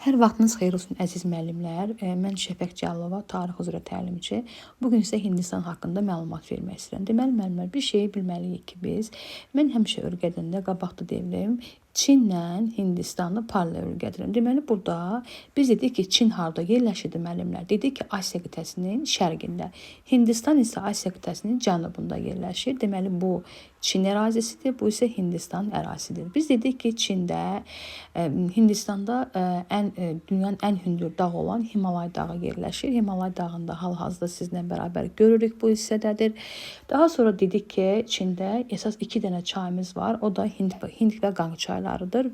Hər vaxtınız xeyir olsun əziz müəllimlər. Mən Şəfəq Cəllova, tarix üzrə təlimçi. Bugün sizə Hindistan haqqında məlumat vermək istəyirəm. Deməli müəllimlər, bir şeyi bilməliyik ki, mən həmişə öyrədəndə qabaqda deyirəm, Çinlə Hindistanı paralel öyrədirəm. Deməli burada biz dedik ki, Çin harda yerləşir müəllimlər? Dedik ki, Asiya qitəsinin şərqində. Hindistan isə Asiya qitəsinin cənubunda yerləşir. Deməli bu Çin ərazisidir, bu isə Hindistan ərazisidir. Biz dedik ki, Hindistanda dünyanın ən hündür dağı olan Himalay dağı yerləşir. Himalay dağında hal-hazırda sizlə bərabər görürük, bu hissədədir. Daha sonra dedik ki, Çində əsas 2 dənə çayımız var. O da Hind və Qanq çaylarıdır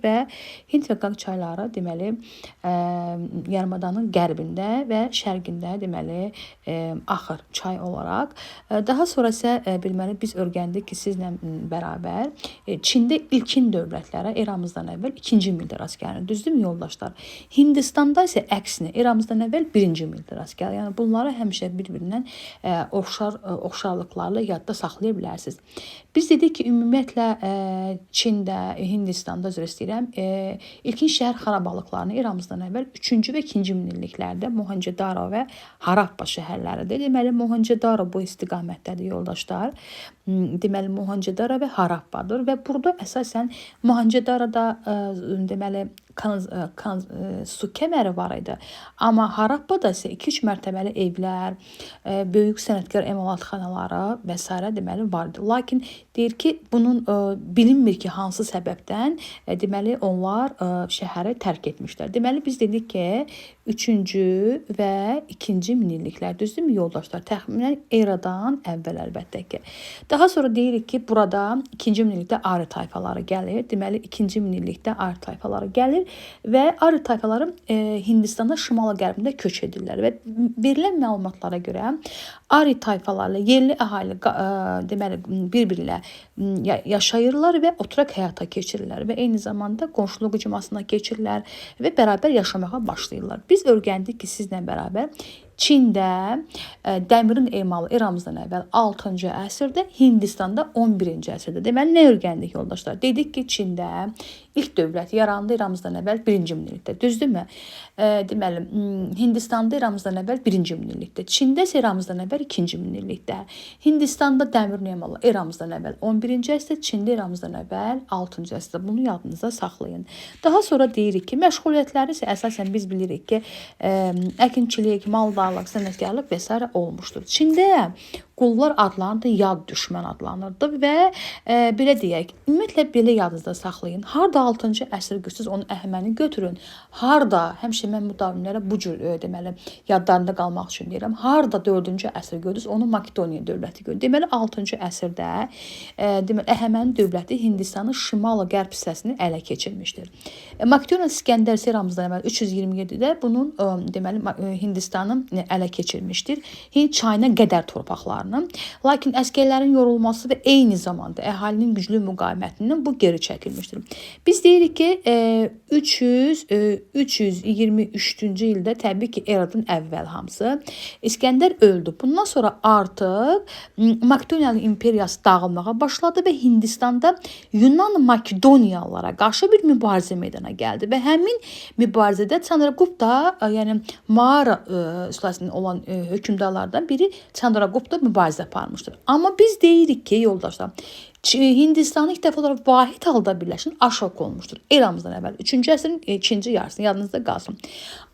və Hind və Qanq çayları deməli yarımadanın qərbində və şərqində deməli axır çay olaraq. Daha sonra isə bilməli biz öyrəndik ki, sizlə bərabər Çində ilkin dövlətlərə eramızdan əvvəl 2-ci minildə rast gəlinir. Düzdürmü yoldaşlar? Hindistanda isə əksinə eramızdan əvvəl 1-ci minildə rast gəlir. Yəni bunları həmişə bir-birindən oxşarlıqlarla yadda saxlaya bilərsiniz. Biz dedik ki, ümumiyyətlə Çində, Hindistanda üzr istəyirəm, ilkin şəhər xarabalıqlarını eramızdan əvvəl 3-cü və 2-ci minilliklərdə Mohenjo-daro və Harappa şəhərləridir. Deməli Mohenjo-daro bu istiqamətdədir yoldaşlar. Deməli Mohenjo-daro və Harappadır və burada əsasən Mohenjo-daroda deməli su kəməri var idi. Amma Harappada isə 2-3 mərtəbəli evlər, böyük sənətkar emalatxanaları və s. deməli vardı. Lakin deyir ki, bunun bilinmir ki, hansı səbəbdən deməli onlar şəhəri tərk etmişlər. Deməli biz dedik ki, 3-cü və 2-ci minilliklər, düzdürmü yoldaşlar? Təxminən eradan əvvəl əlbəttə ki. Daha sonra deyirik ki, burada 2-ci minillikdə Arya tayfaları gəlir. Deməli 2-ci minillikdə Arya tayfaları gəlir və Arya tayfaları Hindistanda şimal-qərbində köç edirlər və verilən məlumatlara görə Arya tayfalarla yerli əhali deməli bir-biri ilə yaşayırlar və oturaq həyata keçirirlər və eyni zamanda qonşuluq icmasına keçirlər və bərabər yaşamağa başlayırlar. Biz öyrəndik ki, sizlə bərabər Çində dəmirin emalı eramızdan əvvəl 6-cı əsrdə, Hindistanda 11-ci əsrdə. Deməli, nə öyrəndik yoldaşlar? Dedik ki, Çində ilk dövlət yarandı eramızdan əvvəl 1-ci minillikdə. Düzdürmü? Deməli, Hindistanda eramızdan əvvəl 1-ci minillikdə. Çində isə eramızdan əvvəl 2-ci minillikdə. Hindistanda dəmirin emalı eramızdan əvvəl 11-ci əsrdə, Çində eramızdan əvvəl 6-cı əsrdə. Bunu yadınızda saxlayın. Daha sonra deyirik ki, məşğuliyyətləri isə əsasən biz bilirik ki, əkinçilik, maldarlıq, sənətkarlıq və s. olmuşdur. Çində qullar adlanırdı, yad düşmən adlanırdı və belə deyək, ümumiyyətlə belə yadınızda saxlayın. Harda 6-cı əsr görsünüz, onun əhəməni götürün. Harda, həmişə mən müdavimlərə bu cür deməli yadlarında qalmaq üçün deyirəm. Harda 4-cü əsr gördünüz, onu Makedoniya dövləti gördü. Deməli 6-cı əsrdə deməli Əhəməni dövləti Hindistanın şimal-qərb hissəsini ələ keçirmişdir. Makedoniya İskəndər eramızdan əvvəl 327-də bunun deməli Hindistanı ələ keçirmişdir. Hind çayına qədər torpaqlarını. Lakin əskərlərin yorulması və eyni zamanda əhalinin güclü müqavimətindən bu geri çəkilmişdir. Biz deyirik ki, 323-cü ildə təbii ki, eradan əvvəl hamısı İskəndər öldü. Bundan sonra artıq Makedoniyalı imperiyası dağılmağa başladı və Hindistanda Yunan Makedoniyalılara qarşı bir mübarizə meydana gəldi və həmin mübarizədə Chandragupta, yəni Mara sülaləsindən olan hökmdarlardan biri Chandragupta mübarizə aparmışdır. Amma biz deyirik ki, yoldaşlar, Hindistanı ilk dəfə olaraq vahid halda birləşən Aşoka olmuşdur. Eramızdan əvvəl 3-cü əsrin 2-ci yarısında yadınızda qalsın.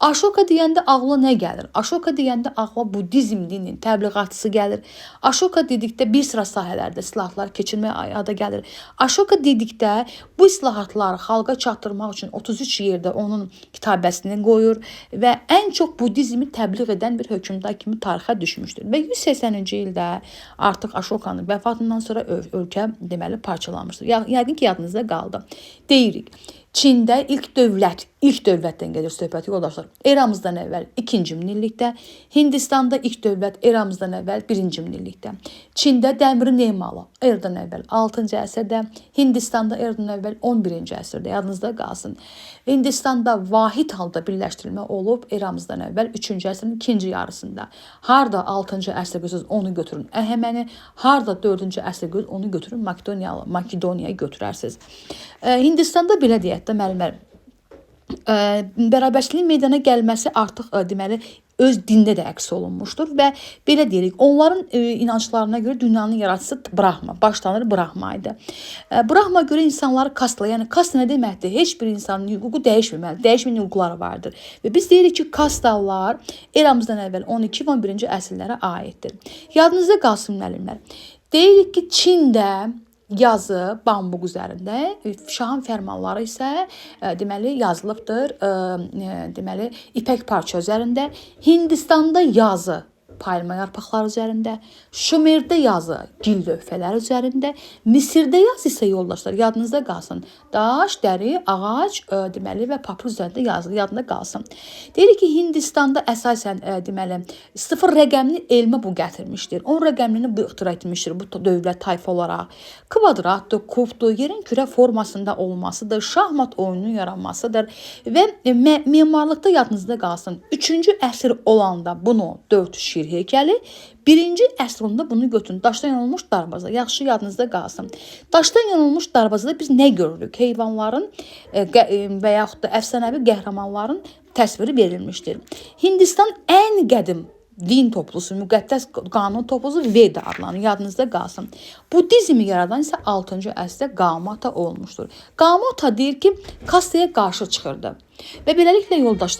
Aşoka deyəndə ağla nə gəlir? Aşoka deyəndə ağla Budizm dininin təbliğatçısı gəlir. Aşoka dedikdə bir sıra sahələrdə islahatlar keçirmək adı gəlir. Aşoka dedikdə bu islahatları xalqa çatdırmaq üçün 33 yerdə onun kitabəsini qoyur və ən çox Budizmi təbliğ edən bir hökmdar kimi tarixə düşmüşdür. Və 180-ci ildə artıq Aşokanın vəfatından sonra ölkə deməli parçalanmışdır. Yəqin ki, yadınızda qaldı. Deyirik, Çində ilk dövlətdən gedir söhbət yoldaşlar. Eramızdan əvvəl 2-ci minillikdə, Hindistanda ilk dövlət eramızdan əvvəl 1-ci minillikdə. Çində dəmirin emalı eradan əvvəl 6-cı əsrdə, Hindistanda eradan əvvəl 11-ci əsrdə. Yadınızda qalsın. Hindistanda vahid halda birləşdirilmə olub eramızdan əvvəl 3-cü əsrin 2-ci yarısında. Harda 6-cı əsr görsünüz, onu götürün Əhəməni, harda 4-cü əsr görsünüz, onu götürün Makedoniyaya götürərsiniz. Hindistanda belə deyək də müəllimlər, bərabərsizliyin meydana gəlməsi artıq deməli öz dində də əks olunmuşdur və belə deyirik, onların inanclarına görə dünyanın yaradıcısı Brahma, baş tanrı Brahma idi. Brahma görə insanları kastla, yəni kast nə deməkdir? Heç bir insanın hüququ dəyişməməlidir, dəyişməyən hüquqları vardır. Və biz deyirik ki, kastlar eramızdan əvvəl 12 və 11-ci əsrlərə aiddir. Yadınızda qalsın müəllimlər. Deyirik ki, Çində yazı bambuq üzərində, şahın fərmanları isə deməli yazılıbdır, deməli ipək parça üzərində. Hindistanda yazı palma yarpaqları üzərində, Şumerdə yazı gil lövhələri üzərində, Misirdə yazı isə yoldaşlar yadınızda qalsın. Daş, dəri, ağac, deməli və papir üzərində yazılı, yadında qalsın. Deyirik ki, Hindistanda əsasən deməli 0 rəqəmini elmə bu gətirmişdir. 10 rəqəmini bu ixtira etmişdir bu dövlət tayfa olaraq. Kvadratdır, kubdur, yerin kürə formasında olmasıdır, şahmat oyununun yaranmasıdır və memarlıqda yadınızda qalsın. 3-cü əsr olanda bunu 4 şir heykəli, 1-ci əsrində bunu götürün. Daşdan yanılmış darvaza. Yaxşı yadınızda qalsın. Daşdan yanılmış darvazada biz nə görürük? Heyvanların və yaxud da əfsanəvi qəhrəmanların təsviri verilmişdir. Hindistan ən qədim din toplusu, müqəddəs qanun toplusu Veda adlanır. Yadınızda qalsın. Buddizmi yaradan isə 6-cı əsrdə Gaumata olmuşdur. Gaumata deyir ki, kastaya qarşı çıxırdı. Və beləliklə yoldaşlar